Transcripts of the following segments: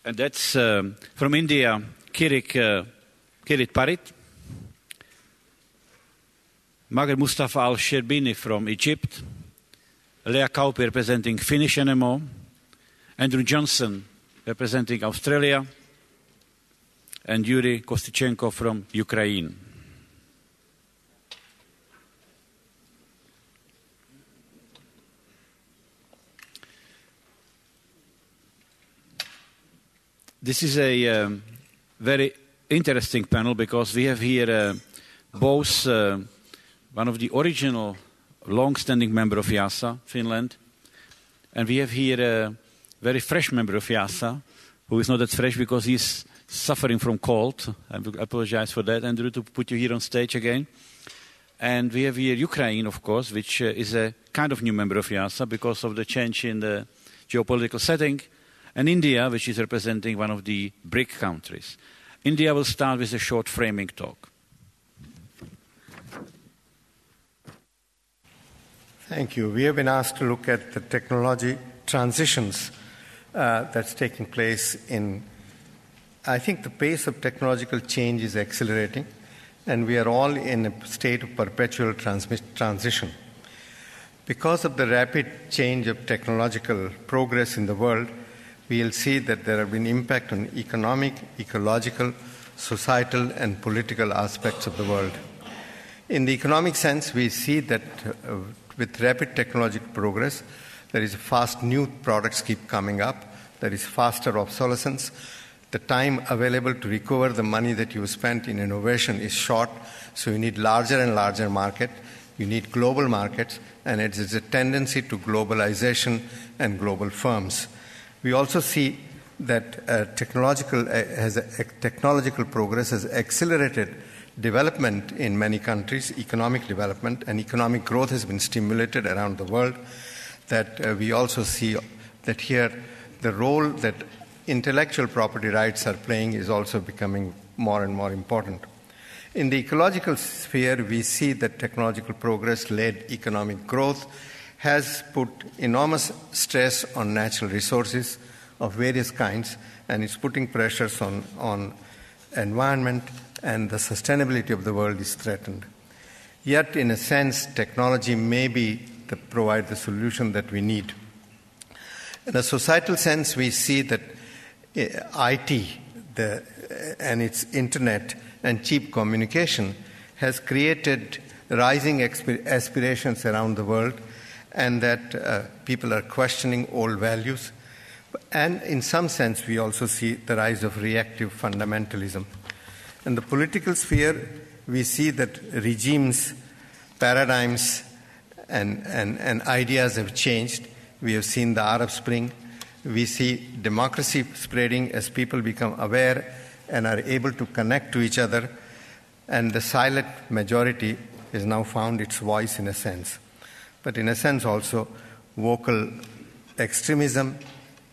And that's from India, Kirit Parit. Magher Mustafa Al-Sherbini from Egypt. Lea Kauppi representing Finnish NMO. Andrew Johnson representing Australia. And Yuri Kostichenko from Ukraine. This is a very interesting panel because we have here both one of the original long-standing member of IIASA, Finland, and we have here a very fresh member of IIASA, who is not that fresh because he's suffering from cold. I apologize for that, Andrew, to put you here on stage again. And we have here Ukraine, of course, which is a kind of new member of IIASA because of the change in the geopolitical setting. And India, which is representing one of the BRIC countries. India will start with a short framing talk. Thank you. We have been asked to look at the technology transitions that's taking place in... I think the pace of technological change is accelerating, and we are all in a state of perpetual transition. Because of the rapid change of technological progress in the world, we will see that there have been impact on economic, ecological, societal, and political aspects of the world. In the economic sense, we see that with rapid technological progress, there is fast new products keep coming up, there is faster obsolescence, the time available to recover the money that you spent in innovation is short, so you need larger and larger market, you need global markets, and it is a tendency to globalization and global firms. We also see that technological progress has accelerated development in many countries, economic development, and economic growth has been stimulated around the world. That we also see that here the role that intellectual property rights are playing is also becoming more and more important. In the ecological sphere, we see that technological progress-led economic growth has put enormous stress on natural resources of various kinds, and it's putting pressures on environment, and the sustainability of the world is threatened. Yet, in a sense, technology may provide the solution that we need. In a societal sense, we see that IT and its internet and cheap communication has created rising aspirations around the world, and that people are questioning old values. And in some sense, we also see the rise of reactive fundamentalism. In the political sphere, we see that regimes, paradigms, and ideas have changed. We have seen the Arab Spring. We see democracy spreading as people become aware and are able to connect to each other, and the silent majority has now found its voice in a sense. But in a sense also, vocal extremism,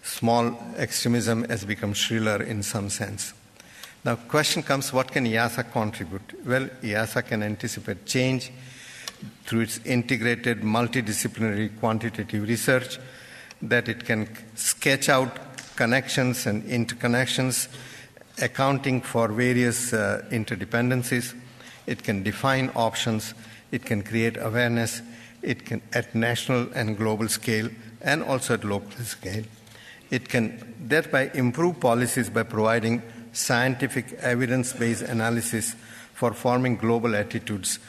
small extremism has become shriller in some sense. Now, question comes, what can IIASA contribute? Well, IIASA can anticipate change through its integrated multidisciplinary quantitative research, that it can sketch out connections and interconnections, accounting for various interdependencies. It can define options. It can create awareness. It can at national and global scale and also at local scale. It can thereby improve policies by providing scientific evidence-based analysis for forming global attitudes,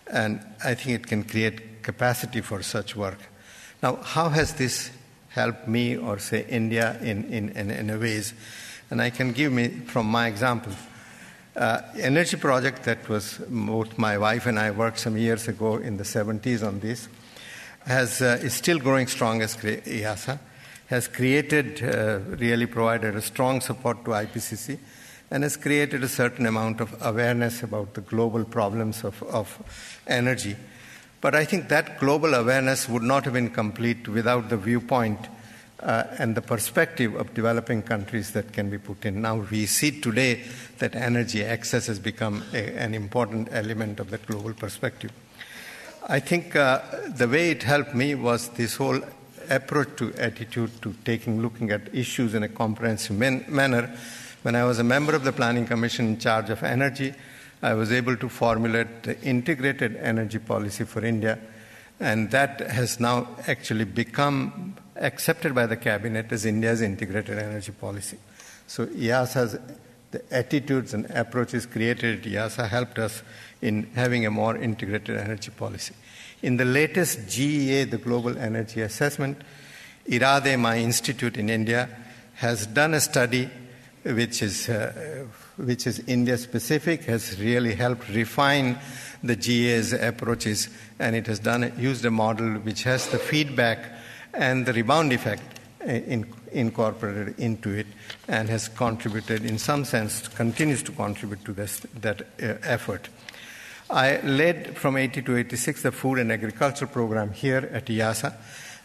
and I think it can create capacity for such work. Now, how has this helped me or say India in a ways? And I can give me from my example. Energy project that was both my wife and I worked some years ago in the 70s on this is still growing strong as IIASA, has created, really provided a strong support to IPCC, and has created a certain amount of awareness about the global problems of energy. But I think that global awareness would not have been complete without the viewpoint and the perspective of developing countries that can be put in. Now we see today that energy access has become an important element of the global perspective. I think the way it helped me was this whole approach to attitude to looking at issues in a comprehensive manner. When I was a member of the Planning Commission in charge of energy, I was able to formulate the integrated energy policy for India, and that has now actually become accepted by the cabinet as India's integrated energy policy. So IIASA's the attitudes and approaches created at IIASA helped us in having a more integrated energy policy. In the latest GEA, the Global Energy Assessment, IIASA, my institute in India, has done a study which is India-specific, has really helped refine the GEA's approaches, and it has used a model which has the feedback and the rebound effect incorporated into it, and has contributed, in some sense, continues to contribute to that effort. I led from 80 to 86 the Food and Agriculture Program here at IIASA,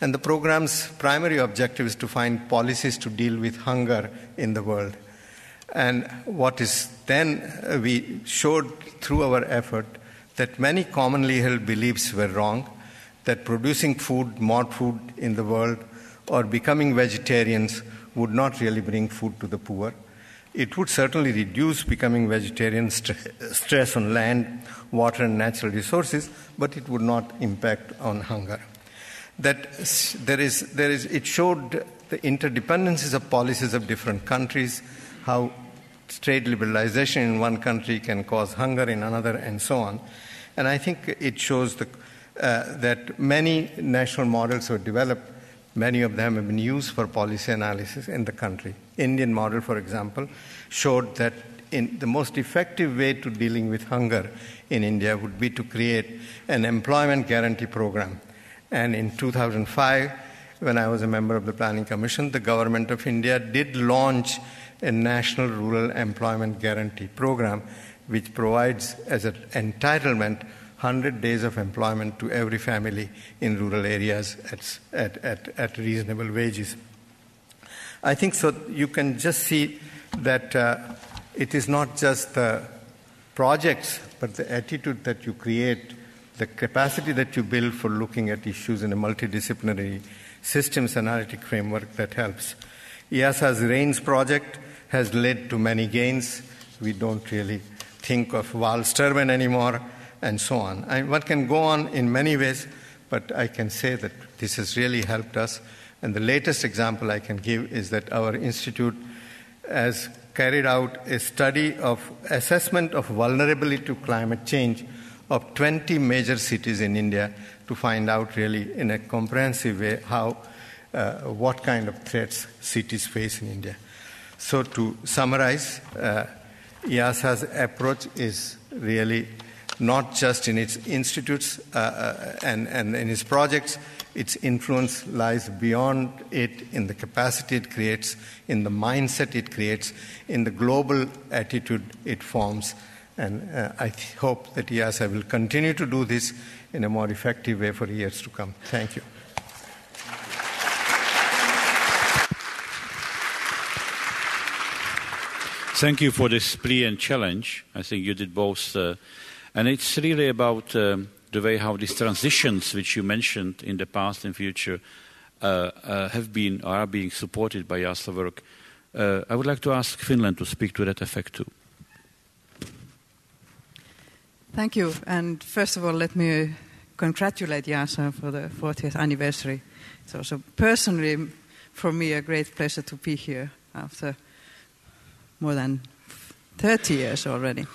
and the program's primary objective is to find policies to deal with hunger in the world. And what is then, we showed through our effort that many commonly held beliefs were wrong, that producing more food in the world or becoming vegetarians would not really bring food to the poor. It would certainly reduce becoming vegetarian stress on land, water, and natural resources, but it would not impact on hunger. It showed the interdependencies of policies of different countries, how trade liberalization in one country can cause hunger in another, and so on. And I think it shows that many national models were developed. Many of them have been used for policy analysis in the country. Indian model, for example, showed that the most effective way to dealing with hunger in India would be to create an employment guarantee program. And in 2005, when I was a member of the Planning Commission, the government of India did launch a national rural employment guarantee program, which provides as an entitlement 100 days of employment to every family in rural areas at reasonable wages. I think so. You can just see that it is not just the projects, but the attitude that you create, the capacity that you build for looking at issues in a multidisciplinary systems analytic framework that helps. IIASA's RAINS project has led to many gains. We don't really think of Val's turbine anymore, and so on. One can go on in many ways, but I can say that this has really helped us. And the latest example I can give is that our institute has carried out a study of assessment of vulnerability to climate change of 20 major cities in India to find out really in a comprehensive way what kind of threats cities face in India. So to summarize, IIASA's approach is really not just in its institutes and in its projects. Its influence lies beyond it in the capacity it creates, in the mindset it creates, in the global attitude it forms. And I hope that IIASA will continue to do this in a more effective way for years to come. Thank you. Thank you for this plea and challenge. I think you did both. And it's really about the way how these transitions, which you mentioned in the past and future, have been or are being supported by IIASA work. I would like to ask Finland to speak to that effect too. Thank you. And first of all, let me congratulate IIASA for the 40th anniversary. It's also personally, for me, a great pleasure to be here after more than 30 years already.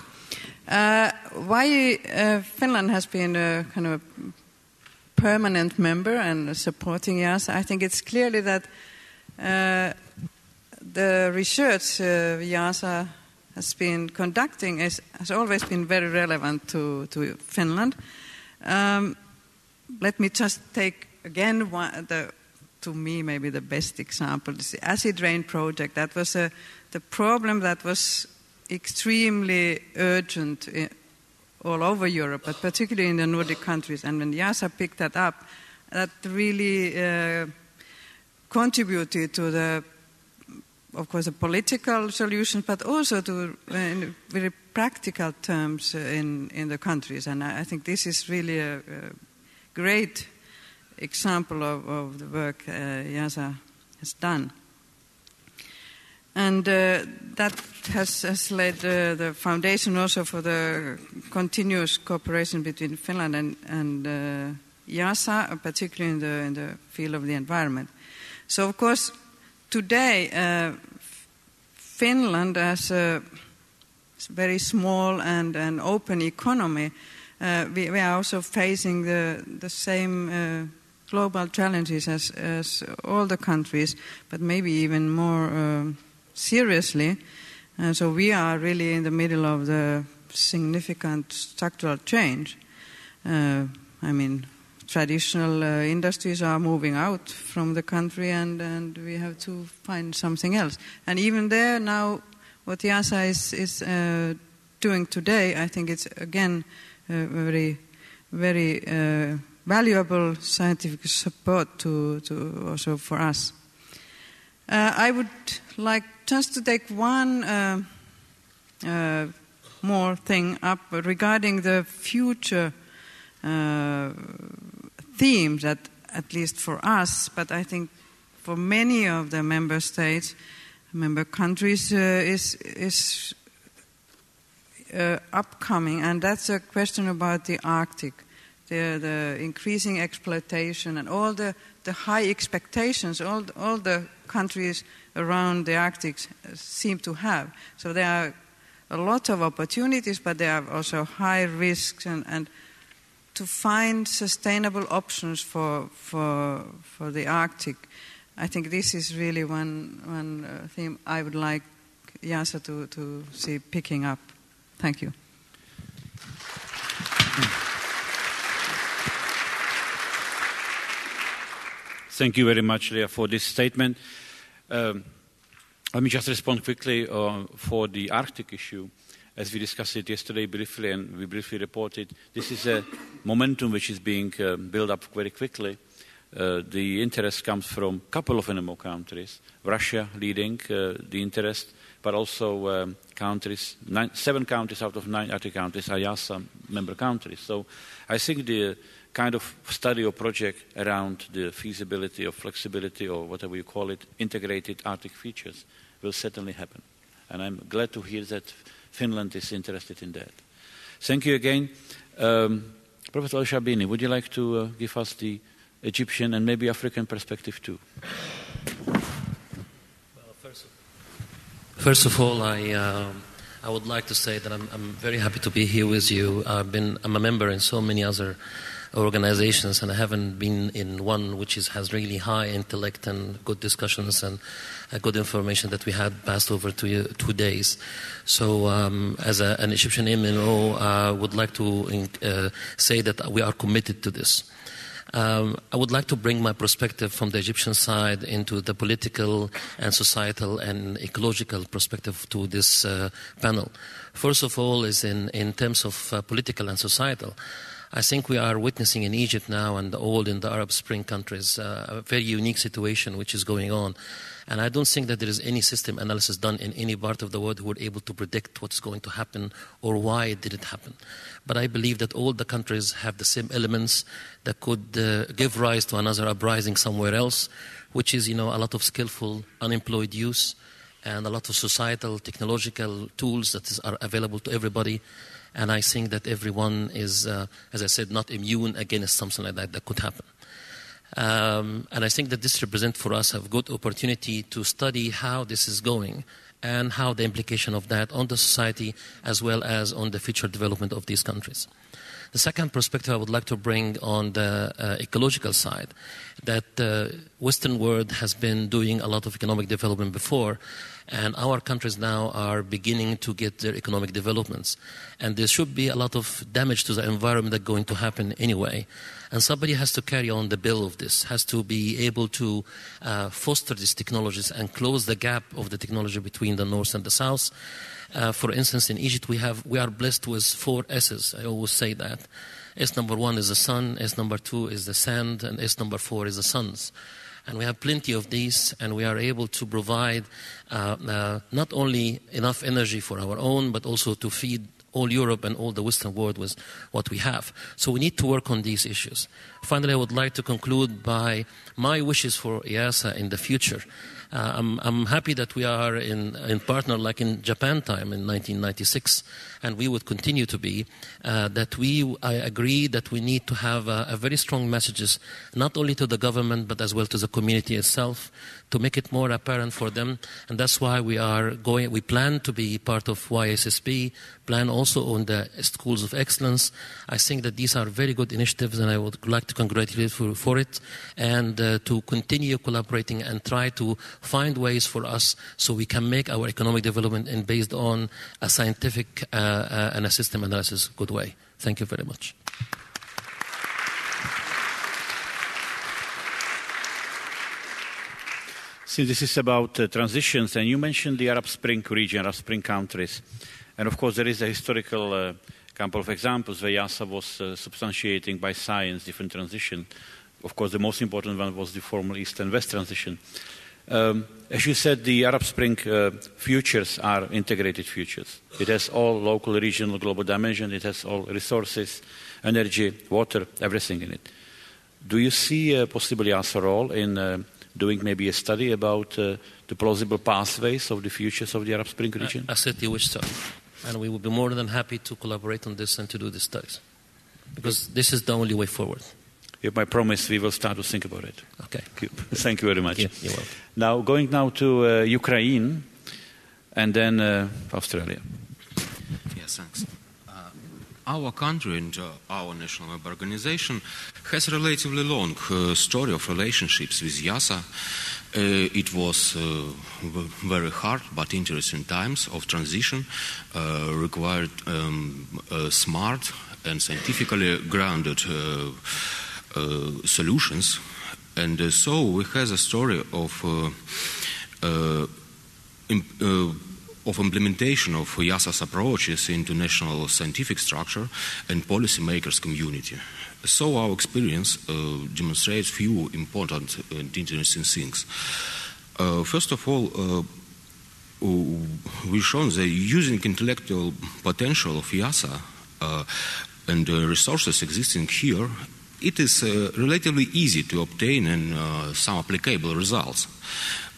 Why Finland has been a kind of a permanent member and supporting IIASA, I think it's clearly that the research IIASA has been conducting has always been very relevant to Finland. Let me just take again to me maybe the best example is the acid rain project. That was the problem that was extremely urgent all over Europe, but particularly in the Nordic countries. And when IIASA picked that up, that really contributed to the, of course, the political solutions, but also to in very practical terms in the countries. And I think this is really a great example of the work IIASA has done. And that has laid the foundation also for the continuous cooperation between Finland and IIASA, particularly in the field of the environment. So, of course, today Finland, as a very small and an open economy, we are also facing the same global challenges as all the countries, but maybe even more seriously. So we are really in the middle of the significant structural change. I mean, traditional industries are moving out from the country, and we have to find something else. And even there now, what IIASA is doing today, I think it's again very, very valuable scientific support to also for us. I would like just to take one more thing up regarding the future themes that, at least for us, but I think for many of the member states, member countries, is upcoming, and that's a question about the Arctic, the increasing exploitation and all the high expectations all the countries around the Arctic seem to have. So there are a lot of opportunities, but there are also high risks, and to find sustainable options for the Arctic, I think this is really one theme I would like IIASA to see picking up. Thank you. Thank you very much, Leah, for this statement. Let me just respond quickly for the Arctic issue. As we discussed it yesterday briefly, and we briefly reported, this is a momentum which is being built up very quickly. The interest comes from a couple of NMO countries, Russia leading the interest, but also countries, 7 countries out of 9 Arctic countries are IIASA member countries. So I think the kind of study or project around the feasibility or flexibility or whatever you call it, integrated Arctic features, will certainly happen. And I'm glad to hear that Finland is interested in that. Thank you again. Professor El-Shabini, would you like to give us the Egyptian and maybe African perspective too? Well, first of all, I would like to say that I'm very happy to be here with you. I'm a member in so many other organizations, and I haven't been in one which has really high intellect and good discussions and good information that we had passed over 2 days. So as an Egyptian NMO, I would like to say that we are committed to this. I would like to bring my perspective from the Egyptian side into the political and societal and ecological perspective to this panel. First of all is in terms of political and societal. I think we are witnessing in Egypt now and in the Arab Spring countries a very unique situation which is going on. And I don't think that there is any system analysis done in any part of the world who are able to predict what's going to happen or why it didn't happen. But I believe that all the countries have the same elements that could give rise to another uprising somewhere else, which is, a lot of skillful unemployed youth and a lot of societal, technological tools that are available to everybody. And I think that everyone is, as I said, not immune against something like that could happen. And I think that this represents for us a good opportunity to study how this is going and how the implication of that on the society as well as on the future development of these countries. The second perspective I would like to bring on the ecological side, that the Western world has been doing a lot of economic development before, and our countries now are beginning to get their economic developments. And there should be a lot of damage to the environment that's going to happen anyway. And somebody has to carry on the bill of this, has to be able to foster these technologies and close the gap of the technology between the North and the South. For instance, in Egypt, we are blessed with 4 S's. I always say that. S number 1 is the sun, S number 2 is the sand, and S number 4 is the suns. And we have plenty of these, and we are able to provide not only enough energy for our own, but also to feed all Europe and all the Western world with what we have. So we need to work on these issues. Finally, I would like to conclude by my wishes for IIASA in the future. I'm happy that we are in partner like in Japan time in 1996, and we would continue to be, I agree that we need to have a very strong messages, not only to the government, but as well to the community itself, to make it more apparent for them. And that's why we plan to be part of YSSP, plan also on the Schools of Excellence. I think that these are very good initiatives, and I would like to congratulate you for it, and to continue collaborating and try to find ways for us so we can make our economic development and based on a scientific and a system analysis good way. Thank you very much. Since this is about transitions, and you mentioned the Arab Spring region, Arab Spring countries, and of course there is a historical couple of examples where IIASA was substantiating by science different transition. Of course, the most important one was the formal East and West transition. As you said, the Arab Spring futures are integrated futures. It has all local, regional, global dimension. It has all resources, energy, water, everything in it. Do you see possibly IIASA role in doing maybe a study about the plausible pathways of the futures of the Arab Spring region? I certainly wish so. And we would be more than happy to collaborate on this and to do these studies. Because this is the only way forward. You have my promise, we will start to think about it. Okay. Thank you very much. You're welcome. Now, going now to Ukraine and then Australia. Yes, thanks. Our country and our national member organization has a relatively long story of relationships with IIASA. It was very hard but interesting times of transition, required smart and scientifically grounded solutions. And so we have a story of implementation of IIASA's approaches into national scientific structure and policymakers community. So our experience demonstrates few important and interesting things. First of all, we've shown that using intellectual potential of IIASA and resources existing here, it is relatively easy to obtain some applicable results.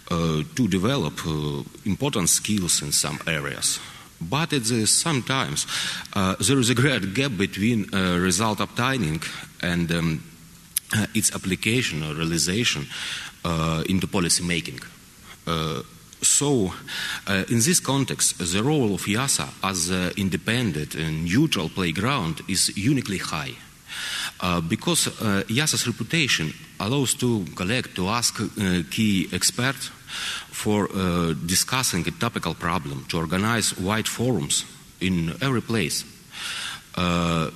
To develop important skills in some areas. But at the same time, there is a great gap between result obtaining and its application or realization into policy making. So, in this context, the role of IIASA as an independent and neutral playground is uniquely high. Because IIASA's reputation allows to collect, to ask key experts for discussing a topical problem, to organize wide forums in every place on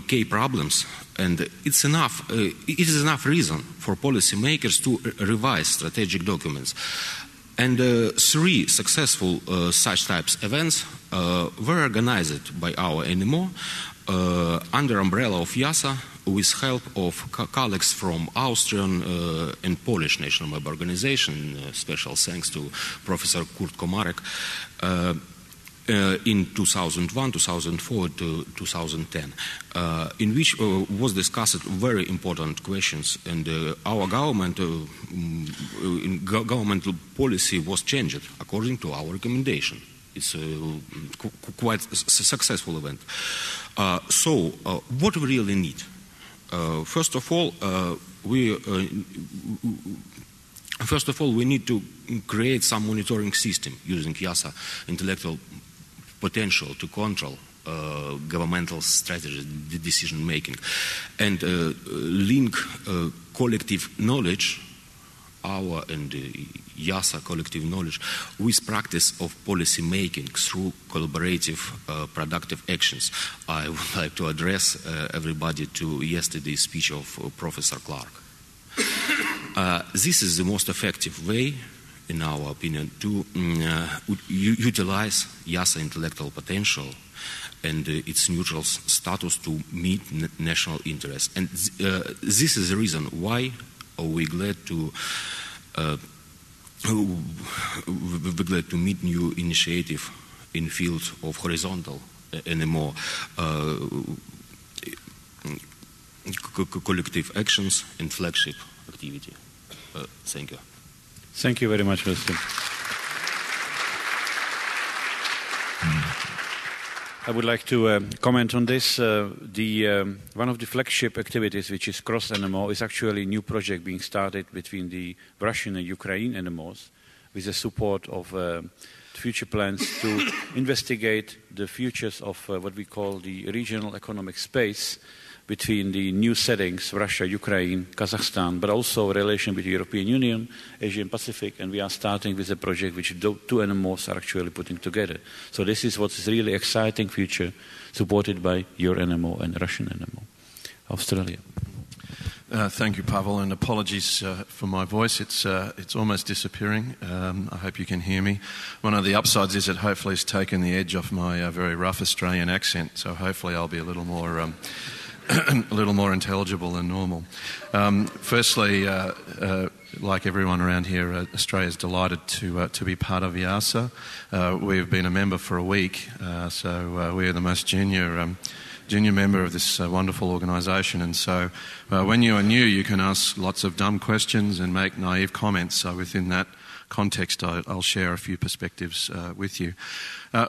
key problems, and it is enough reason for policymakers to revise strategic documents. And 3 successful such types events were organized by our NMO under umbrella of IIASA with help of colleagues from Austrian and Polish national member organization. Special thanks to Professor Kurt Komarek in 2001, 2004 to 2010, in which was discussed very important questions, and our governmental policy was changed according to our recommendation. It's quite a successful event. So, what we really need? First of all, we need to create some monitoring system using IIASA intellectual potential to control governmental strategy, decision making, and link collective knowledge, our and IIASA collective knowledge, with practice of policy making through collaborative productive actions. I would like to address everybody to yesterday's speech of Professor Clark. This is the most effective way, in our opinion, to utilize IIASA intellectual potential and its neutral status to meet national interests. And this is the reason why we're glad to meet new initiative in field of horizontal NMO collective actions and flagship activity. Thank you. Thank you very much, Mr. I would like to comment on this. One of the flagship activities, which is cross NMO, is actually a new project being started between the Russian and Ukraine NMOs, with the support of future plans to investigate the futures of what we call the regional economic space between the new settings, Russia, Ukraine, Kazakhstan, but also relation with the European Union, Asian Pacific, and we are starting with a project which two NMOs are actually putting together. So this is what is really exciting future, supported by your NMO and Russian NMO. Australia. Thank you, Pavel, and apologies for my voice. It's almost disappearing. I hope you can hear me. One of the upsides is it hopefully has taken the edge off my very rough Australian accent, so hopefully I'll be a little more a little more intelligible than normal. Firstly, like everyone around here, Australia is delighted to be part of IIASA. We've been a member for a week, so we are the most junior member of this wonderful organisation. And so when you are new, you can ask lots of dumb questions and make naive comments. So within that context, I'll share a few perspectives with you.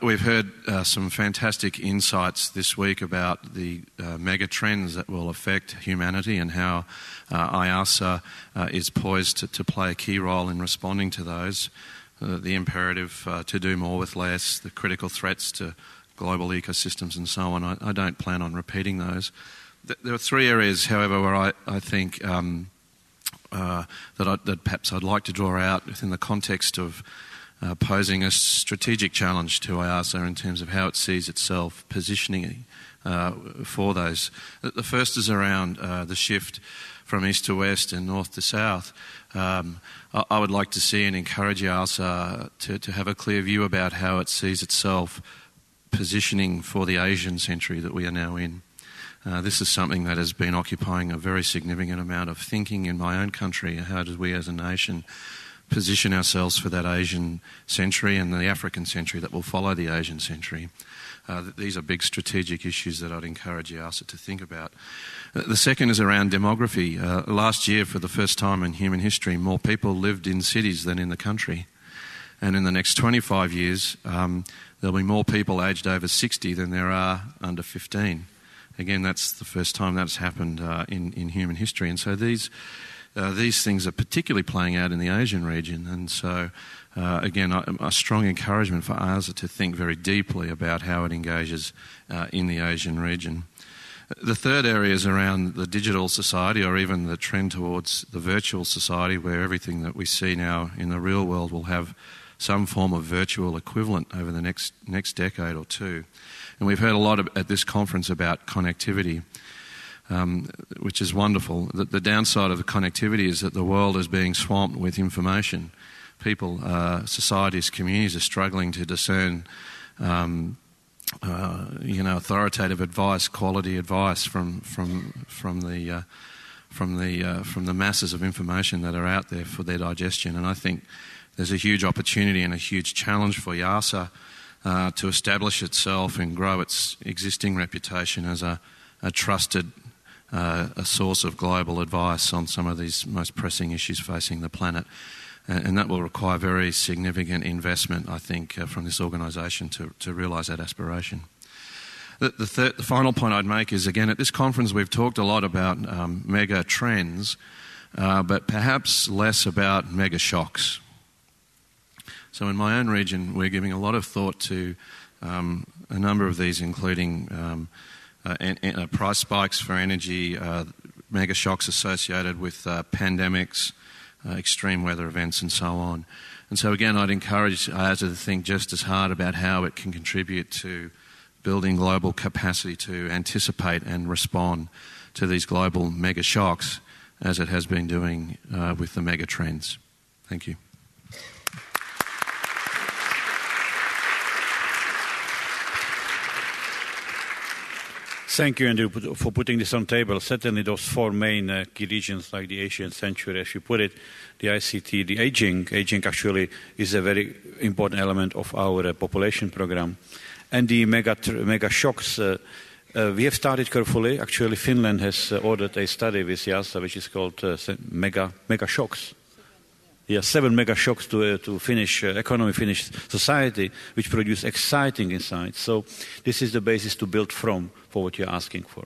We've heard some fantastic insights this week about the mega trends that will affect humanity and how IIASA is poised to play a key role in responding to those. The imperative to do more with less, the critical threats to global ecosystems and so on. I don't plan on repeating those. There are three areas, however, where I think that perhaps I'd like to draw out within the context of posing a strategic challenge to IIASA in terms of how it sees itself positioning for those. The first is around the shift from east to west and north to south. I would like to see and encourage IIASA to have a clear view about how it sees itself positioning for the Asian century that we are now in. This is something that has been occupying a very significant amount of thinking in my own country. How do we as a nation position ourselves for that Asian century and the African century that will follow the Asian century? These are big strategic issues that I'd encourage IIASA to think about. The second is around demography. Last year, for the first time in human history, more people lived in cities than in the country. And in the next 25 years, there'll be more people aged over 60 than there are under 15. Again, that's the first time that's happened in human history. And so these things are particularly playing out in the Asian region. And so, again, a strong encouragement for IIASA to think very deeply about how it engages in the Asian region. The third area is around the digital society, or even the trend towards the virtual society, where everything that we see now in the real world will have some form of virtual equivalent over the next decade or two. And we've heard a lot at this conference about connectivity, which is wonderful. The downside of the connectivity is that the world is being swamped with information. People, societies, communities are struggling to discern, authoritative advice, quality advice from the masses of information that are out there for their digestion. And I think there's a huge opportunity and a huge challenge for IIASA to establish itself and grow its existing reputation as a trusted a source of global advice on some of these most pressing issues facing the planet. And that will require very significant investment, I think, from this organisation to realise that aspiration. The final point I'd make is, again, at this conference we've talked a lot about mega trends, but perhaps less about mega shocks. So in my own region, we're giving a lot of thought to a number of these, including price spikes for energy, mega shocks associated with pandemics, extreme weather events and so on. And so again, I'd encourage IIASA to think just as hard about how it can contribute to building global capacity to anticipate and respond to these global mega shocks as it has been doing with the mega trends. Thank you. Thank you, Andrew, for putting this on the table. Certainly those four main key regions, like the Asian century, as you put it, the ICT, the aging. Aging actually is a very important element of our population program. And the mega shocks, we have started carefully. Actually, Finland has ordered a study with IIASA, which is called mega shocks. Yeah, 7 mega shocks to Finnish economy, Finnish society, which produce exciting insights. So this is the basis to build from for what you're asking for.